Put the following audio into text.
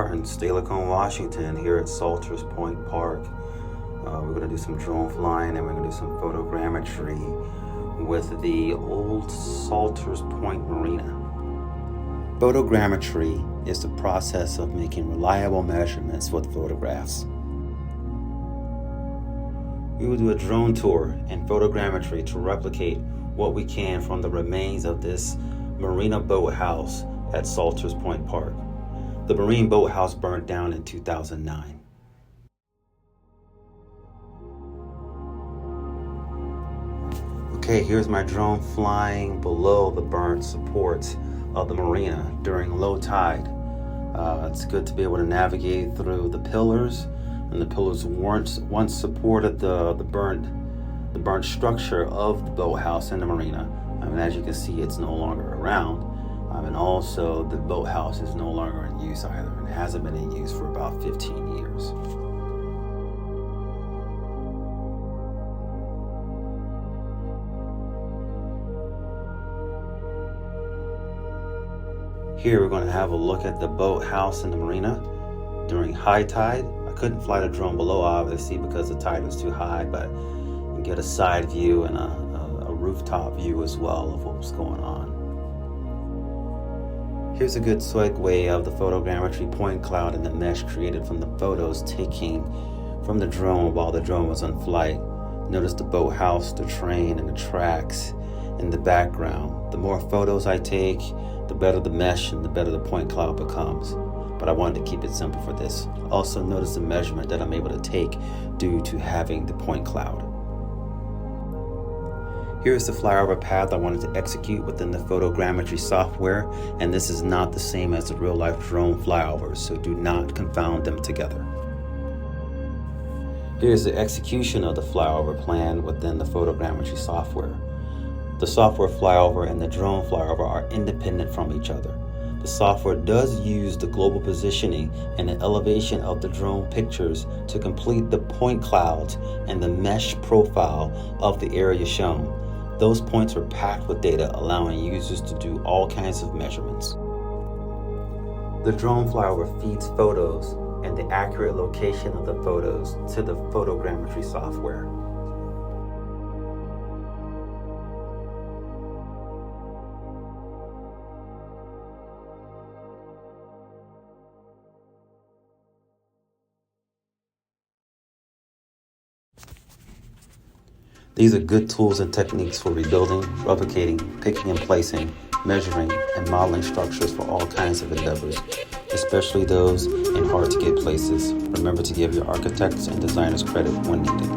are in Steilacoom, Washington, here at Saltar's Point Park. We're going to do some drone flying and we're going to do some photogrammetry with the old Saltar's Point Marina. Photogrammetry is the process of making reliable measurements with photographs. We will do a drone tour and photogrammetry to replicate what we can from the remains of this Marina boathouse at Saltar's Point Park. The Marine boathouse burned down in 2009. Okay, here's my drone flying below the burnt supports of the marina during low tide. It's good to be able to navigate through the pillars, and the pillars once supported the burnt structure of the boathouse in the marina. As you can see, it's no longer around. And also the boathouse is no longer in use either, and hasn't been in use for about 15 years. Here we're going to have a look at the boathouse in the marina during high tide. I couldn't fly the drone below, obviously, because the tide was too high, but you get a side view and a rooftop view as well of what was going on. Here's a good segue of the photogrammetry point cloud and the mesh created from the photos taken from the drone while the drone was on flight. Notice the boathouse, the train, and the tracks in the background. The more photos I take, the better the mesh and the better the point cloud becomes. But I wanted to keep it simple for this. Also notice the measurement that I'm able to take due to having the point cloud. Here's the flyover path I wanted to execute within the photogrammetry software, and this is not the same as the real-life drone flyovers, so do not confound them together. Here's the execution of the flyover plan within the photogrammetry software. The software flyover and the drone flyover are independent from each other. The software does use the global positioning and the elevation of the drone pictures to complete the point clouds and the mesh profile of the area shown. Those points are packed with data, allowing users to do all kinds of measurements. The drone flyover feeds photos and the accurate location of the photos to the photogrammetry software. These are good tools and techniques for rebuilding, replicating, picking and placing, measuring, and modeling structures for all kinds of endeavors, especially those in hard-to-get places. Remember to give your architects and designers credit when needed.